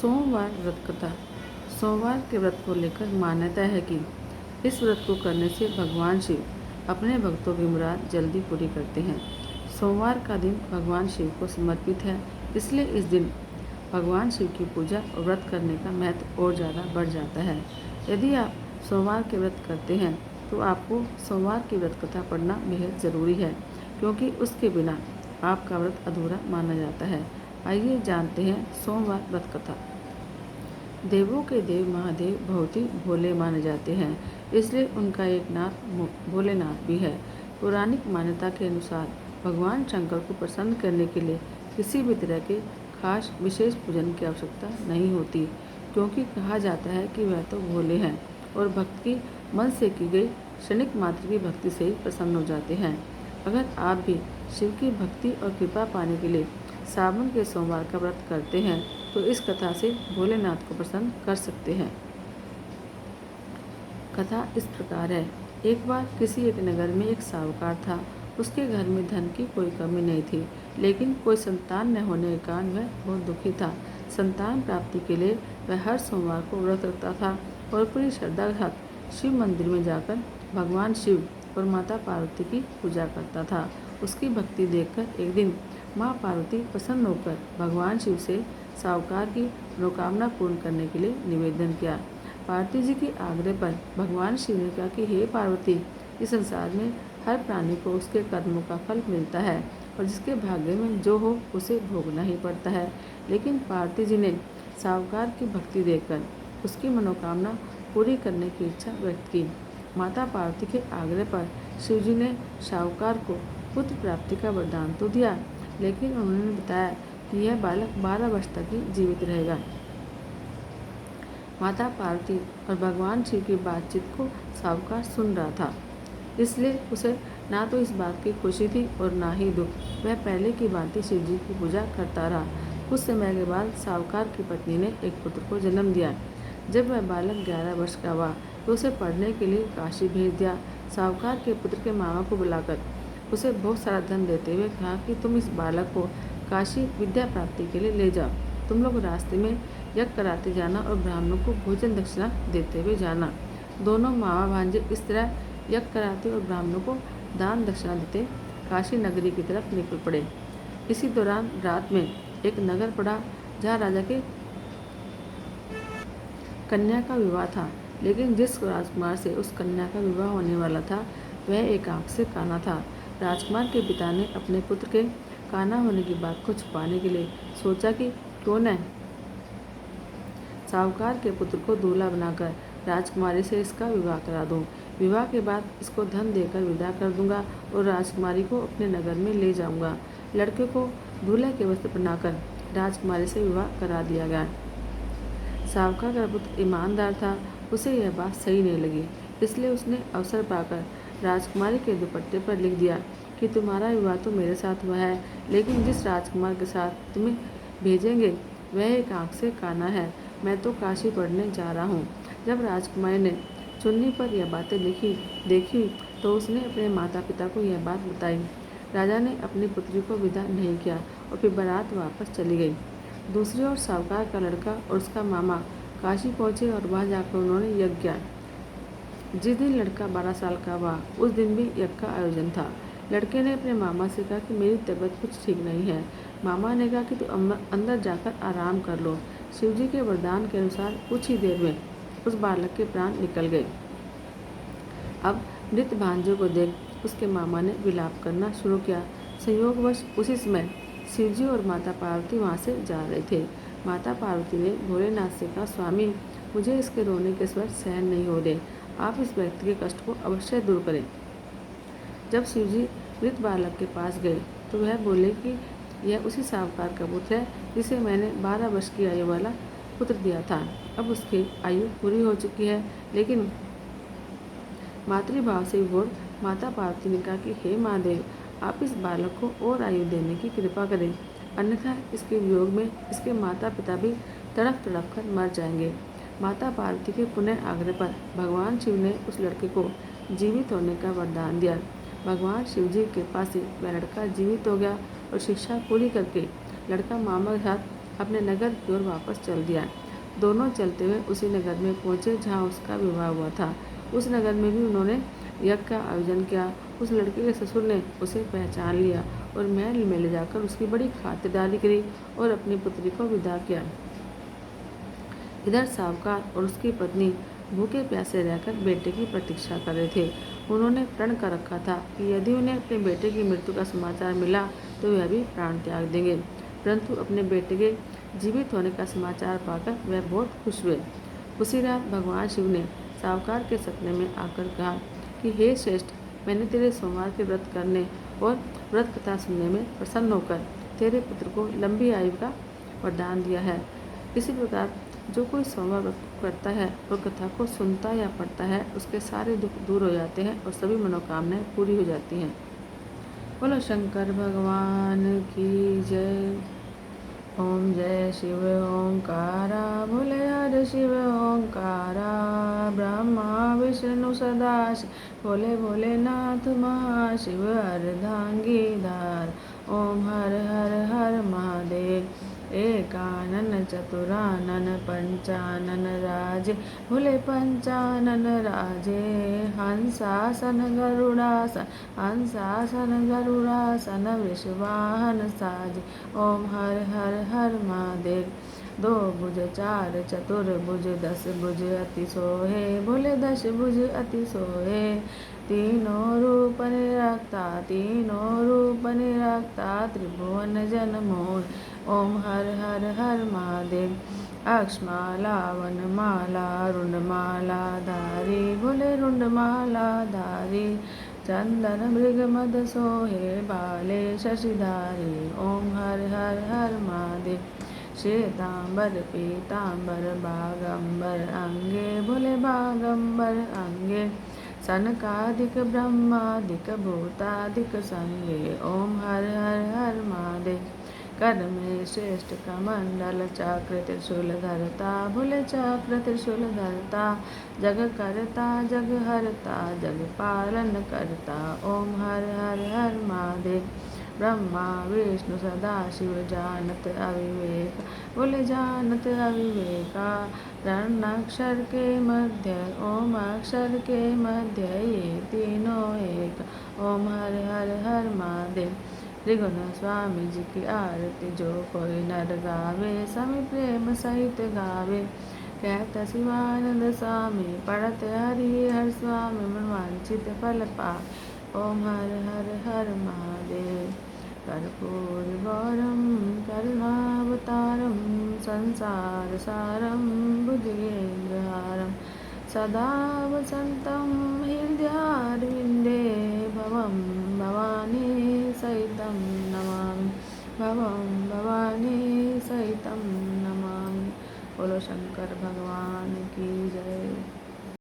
सोमवार व्रत कथा। सोमवार के व्रत को लेकर मान्यता है कि इस व्रत को करने से भगवान शिव अपने भक्तों की मुराद जल्दी पूरी करते हैं। सोमवार का दिन भगवान शिव को समर्पित है, इसलिए इस दिन भगवान शिव की पूजा और व्रत करने का महत्व और ज़्यादा बढ़ जाता है। यदि आप सोमवार के व्रत करते हैं तो आपको सोमवार की व्रत कथा पढ़ना बेहद ज़रूरी है, क्योंकि उसके बिना आपका व्रत अधूरा माना जाता है। आइए जानते हैं सोमवार व्रत कथा। देवों के देव महादेव बहुत ही भोले माने जाते हैं, इसलिए उनका एक नाथ भोलेनाथ भी है। पौराणिक मान्यता के अनुसार भगवान शंकर को प्रसन्न करने के लिए किसी भी तरह के खास विशेष पूजन की आवश्यकता नहीं होती, क्योंकि कहा जाता है कि वह तो भोले हैं और भक्त की मन से की गई क्षणिक मात्र की भक्ति से ही प्रसन्न हो जाते हैं। अगर आप भी शिव की भक्ति और कृपा पाने के लिए सावन के सोमवार का व्रत करते हैं तो इस कथा से भोलेनाथ को प्रसन्न कर सकते हैं। कथा इस प्रकार है। एक बार किसी एक नगर में एक साहूकार था। उसके घर में धन की कोई कमी नहीं थी, लेकिन कोई संतान न होने के कारण वह बहुत दुखी था। संतान प्राप्ति के लिए वह हर सोमवार को व्रत रखता था और पूरी श्रद्धा के साथ शिव मंदिर में जाकर भगवान शिव और माता पार्वती की पूजा करता था। उसकी भक्ति देखकर एक दिन माँ पार्वती प्रसन्न होकर भगवान शिव से साहूकार की मनोकामना पूर्ण करने के लिए निवेदन किया। पार्वती जी के आग्रह पर भगवान शिव ने कहा कि हे पार्वती, इस संसार में हर प्राणी को उसके कर्मों का फल मिलता है और जिसके भाग्य में जो हो उसे भोगना ही पड़ता है। लेकिन पार्वती जी ने साहूकार की भक्ति देखकर उसकी मनोकामना पूरी करने की इच्छा व्यक्त की। माता पार्वती के आग्रह पर शिव जी ने साहूकार को पुत्र प्राप्ति का वरदान तो दिया, लेकिन उन्होंने बताया कि यह बालक 12 वर्ष तक ही जीवित रहेगा। माता पार्वती और भगवान शिव की बातचीत को साहूकार सुन रहा था, इसलिए उसे ना तो इस बात की खुशी थी और ना ही दुख। वह पहले की भांति शिव जी की पूजा करता रहा। कुछ समय के बाद साहूकार की पत्नी ने एक पुत्र को जन्म दिया। जब वह बालक 11 वर्ष का हुआ तो उसे पढ़ने के लिए काशी भेज दिया। साहूकार के पुत्र के मामा को बुलाकर उसे बहुत सारा धन देते हुए कहा कि तुम इस बालक को काशी विद्या प्राप्ति के लिए ले जाओ। तुम लोग रास्ते में यज्ञ कराते जाना और ब्राह्मणों को भोजन दक्षिणा देते हुए जाना। दोनों मामा भांजे इस तरह यज्ञ कराते और ब्राह्मणों को दान दक्षिणा देते काशी नगरी की तरफ निकल पड़े। इसी दौरान रात में एक नगर पड़ा जहाँ राजा के कन्या का विवाह था, लेकिन जिस राजकुमार से उस कन्या का विवाह होने वाला था वह एक आंख से काना था। राजकुमार के पिता ने अपने पुत्र के काना होने की बात को छुपाने के लिए सोचा कि क्यों न साहूकार के पुत्र को दूल्हा बनाकर राजकुमारी से इसका विवाह करा दूं। विवाह के बाद इसको धन देकर विदा कर दूंगा और राजकुमारी को अपने नगर में ले जाऊंगा। लड़के को दूल्हे के वस्त्र पहनाकर राजकुमारी से विवाह करा दिया गया। साहूकार का पुत्र ईमानदार था, उसे यह बात सही नहीं लगी, इसलिए उसने अवसर पाकर राजकुमारी के दुपट्टे पर लिख दिया कि तुम्हारा विवाह तो मेरे साथ हुआ है, लेकिन जिस राजकुमार के साथ तुम्हें भेजेंगे वह एक आंख से काना है। मैं तो काशी पढ़ने जा रहा हूँ। जब राजकुमारी ने चुन्नी पर यह बातें देखी तो उसने अपने माता पिता को यह बात बताई। राजा ने अपनी पुत्री को विदा नहीं किया और फिर बारात वापस चली गई। दूसरी ओर साहूकार का लड़का और उसका मामा काशी पहुँचे और वहाँ जाकर उन्होंने यज्ञ किया। जिस दिन लड़का 12 साल का हुआ उस दिन भी यज्ञ का आयोजन था। लड़के ने अपने मामा से कहा कि मेरी तबीयत कुछ ठीक नहीं है। मामा ने कहा कि तू अंदर जाकर आराम कर लो। शिवजी के वरदान के अनुसार कुछ ही देर में उस बालक के प्राण निकल गए। अब मृत भांजों को देख उसके मामा ने विलाप करना शुरू किया। संयोगवश उसी समय शिवजी और माता पार्वती वहाँ से जा रहे थे। माता पार्वती ने भोलेनाथ से कहा, स्वामी, मुझे इसके रोने के स्वर सहन नहीं हो रहे, आप इस व्यक्ति के कष्ट को अवश्य दूर करें। जब शिवजी मृत बालक के पास गए तो वह बोले कि यह उसी साहूकार का पुत्र है जिसे मैंने 12 वर्ष की आयु वाला पुत्र दिया था। अब उसकी आयु पूरी हो चुकी है, लेकिन मातृभाव से विभोर माता पार्वती ने कहा कि हे महादेव, आप इस बालक को और आयु देने की कृपा करें, अन्यथा इसके वियोग में इसके माता पिता भी तड़प तड़प कर मर जाएंगे। माता पार्वती के पुनः आग्रह पर भगवान शिव ने उस लड़के को जीवित होने का वरदान दिया। भगवान शिव जी की कृपा से वह लड़का जीवित हो गया और शिक्षा पूरी करके लड़का मामा के साथ अपने नगर की ओर वापस चल दिया। दोनों चलते हुए उसी नगर में पहुँचे जहाँ उसका विवाह हुआ था। उस नगर में भी उन्होंने यज्ञ का आयोजन किया। उस लड़के के ससुर ने उसे पहचान लिया और महल में ले जाकर उसकी बड़ी खातिरदारी करी और अपनी पुत्री को विदा किया। इधर साहूकार और उसकी पत्नी भूखे प्यासे रहकर बेटे की प्रतीक्षा कर रहे थे। उन्होंने प्रण कर रखा था कि यदि उन्हें अपने बेटे की मृत्यु का समाचार मिला तो वह भी प्राण त्याग देंगे, परंतु अपने बेटे के जीवित होने का समाचार पाकर वह बहुत खुश हुए। उसी रात भगवान शिव ने साहूकार के सपने में आकर कहा कि हे श्रेष्ठ, मैंने तेरे सोमवार के व्रत करने और व्रत कथा सुनने में प्रसन्न होकर तेरे पुत्र को लंबी आयु का वरदान दिया है। इसी प्रकार जो कोई सोमवार व्रत करता है और कथा को सुनता या पढ़ता है, उसके सारे दुख दूर हो जाते हैं और सभी मनोकामनाएं पूरी हो जाती हैं। बोलो शंकर भगवान की जय। ओम जय शिव ओंकारा, भोले हर शिव ओंकारा, ब्रह्मा विष्णु सदाशिव, भोले भोलेनाथ महाशिव, अर्धांगी धार। ओम हर हर हर महादेव। एकानन चतुरानन पंचानन राजे, भोले पंचानन राजे, हंसासन गरुड़ासन, हंसासन गरुड़ासन, वृषवाहन साजे। ओम हर हर हर महादेव। दो भुज चार चतुर्भुज, दस भुज अति सोहे, भोले दश भुज अति सोहे। तीनों रूप निरक्ता, तीनों रूप निरक्ता, त्रिभुवन जन मोहन। ओम हर हर हर महादेव। अक्षमाला वनमाला रुंडमाला धारी, भोले रुंडमाला धारी, चंदन मृग मद सोहे, बाले शशिधारी। ओम हर हर हर महादेव। श्वेतांबर पीतांबर बागंबर अंगे, भोले बागंबर अंगे, सनकादिक ब्रह्मादिक भूतादिक संगे। ओम हर हर हर महादेव। कर में श्रेष्ठ कमंडल, चक्र त्रिशूल धरता, भोले चक्र त्रिशूल धरता, जग करता जग हरता, जग पालन करता। ओम हर हर हर महादेव। ब्रह्मा विष्णु सदाशिव, जानत अविवेक, बोले जानत अविवेका, रण के मध्य, ओम अक्षर के मध्य, ये तीनों एक। ओम हर हर हर महादेव। त्रिगुण स्वामी जी की आरती जो कोई नर गावे, स्वामी प्रेम सहित गावे। कहत शिवानंद स्वामी, पढ़त हरि हर स्वामी, मनवांछित फल पाए। ओम हर हर हर महादेव। कर्पूर गौरम करुणावतारम, संसार सारम भुजगेन्द्रहारम, सदा वसंतं हृदयारविन्दे, भवं भवानी सहितं नमामि, भवं भवानी सहितं नमामि। बोलो शंकर भगवान की जय।